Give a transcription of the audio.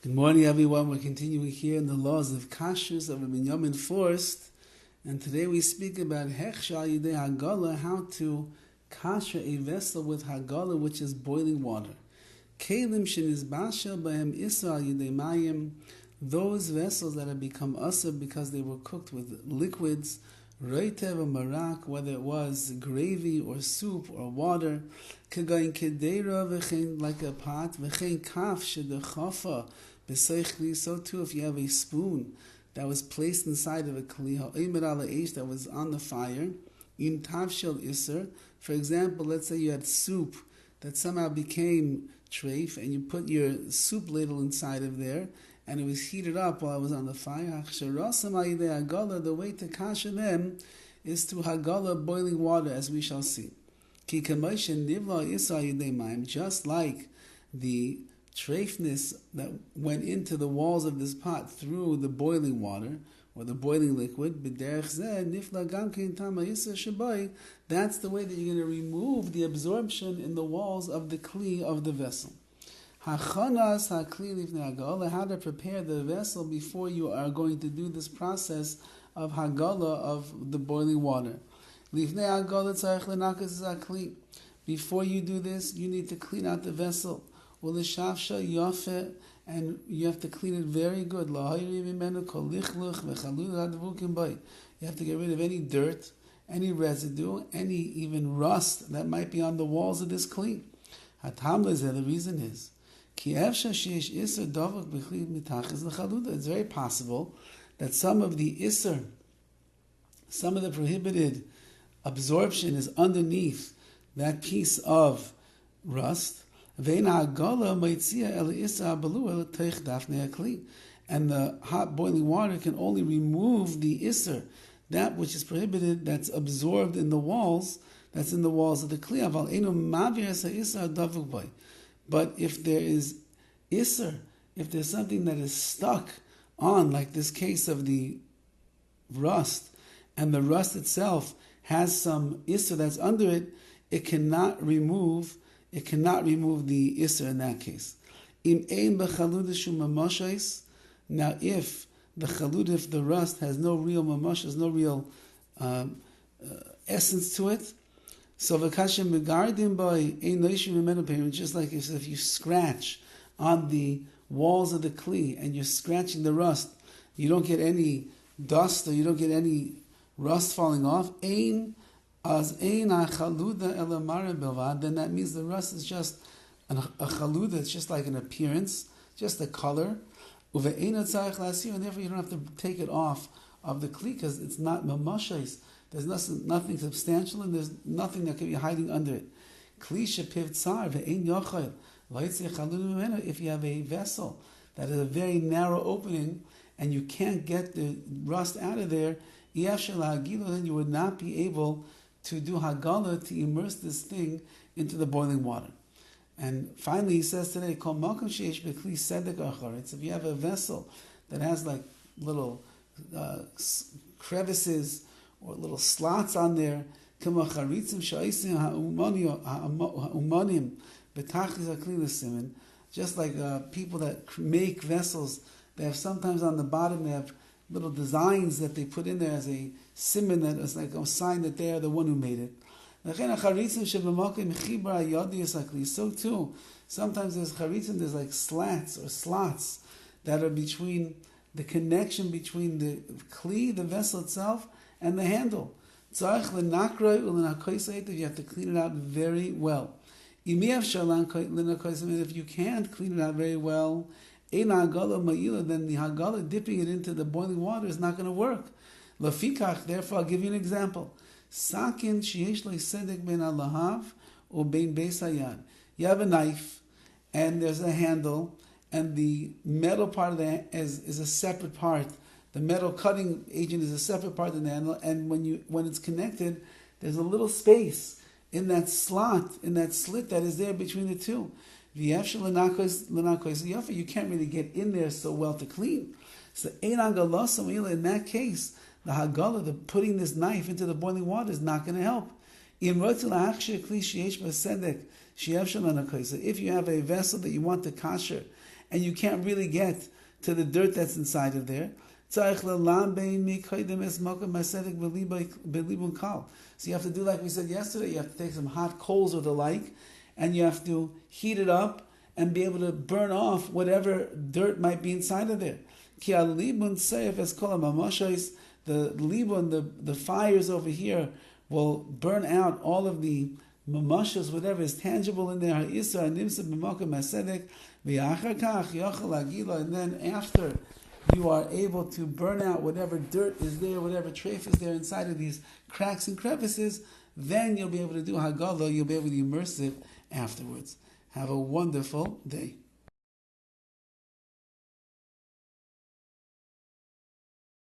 Good morning, everyone. We're continuing here in the laws of KASHRUS of Rabbi Yamin Forst, and today we speak about Hagalah, how to kasher a vessel with Hagalah, which is boiling water. Kelim shenizbashel bahem isra yidei mayim, those vessels that have become asr because they were cooked with liquids, reitev or marak, whether it was gravy or soup or water, kegayin kedera v'chein, like a pot, v'chein kaf shedechafa. So too, if you have a spoon that was placed inside of a kli that was on the fire, in tavshel iser, for example, let's say you had soup that somehow became treif, and you put your soup ladle inside of there, and it was heated up while it was on the fire. The way to kasher them is to Hagalah, boiling water, as we shall see. Just like the treifness that went into the walls of this pot through the boiling water or the boiling liquid, that's the way that you're going to remove the absorption in the walls of the kli of the vessel. How to prepare the vessel before you are going to do this process of Hagalah, of the boiling water. Before you do this, you need to clean out the vessel. And you have to clean it very good. You have to get rid of any dirt, any residue, any even rust that might be on the walls of this kli. The reason is, it's very possible that some of the isser, some of the prohibited absorption is underneath that piece of rust. And the hot boiling water can only remove the isser, that which is prohibited, that's absorbed in the walls, that's in the walls of the kli. But if there is isser, if there's something that is stuck on, like this case of the rust, and the rust itself has some isser that's under it, it cannot remove the isser in that case. Now, if the rust has no real mamash, has no real essence to it, so just like if you scratch on the walls of the kli and you're scratching the rust, you don't get any dust or you don't get any rust falling off. Then that means the rust is just a chaluda, it's just like an appearance, just a color. And therefore you don't have to take it off of the kli because it's not mamashais. There's nothing substantial and there's nothing that can be hiding under it. If you have a vessel that is a very narrow opening and you can't get the rust out of there, then you would not be able to do Hagalah, to immerse this thing into the boiling water. And finally he says today, if you have a vessel that has like little crevices or little slots on there, just like people that make vessels, they have sometimes on the bottom, they have little designs that they put in there as a siman, that is like a sign that they are the one who made it. So too, sometimes there's charitzim, there's like slats or slots that are between the connection between the kli, the vessel itself, and the handle. You have to clean it out very well. If you can't clean it out very well, then the Hagalah, dipping it into the boiling water, is not going to work. Therefore, I'll give you an example. You have a knife, and there's a handle, and the metal part of the is a separate part. The metal cutting agent is a separate part of the handle, and when it's connected, there's a little space in that slot, in that slit that is there between the two. You can't really get in there so well to clean. So in that case, the Hagalah, the putting this knife into the boiling water, is not going to help. If you have a vessel that you want to kasher, and you can't really get to the dirt that's inside of there. So you have to do like we said yesterday, you have to take some hot coals or the like, and you have to heat it up and be able to burn off whatever dirt might be inside of there. The libun, the fires over here, will burn out all of the mamashas, whatever is tangible in there. And then after you are able to burn out whatever dirt is there, whatever treif is there inside of these cracks and crevices, then you'll be able to do Hagalah, you'll be able to immerse it afterwards. Have a wonderful day.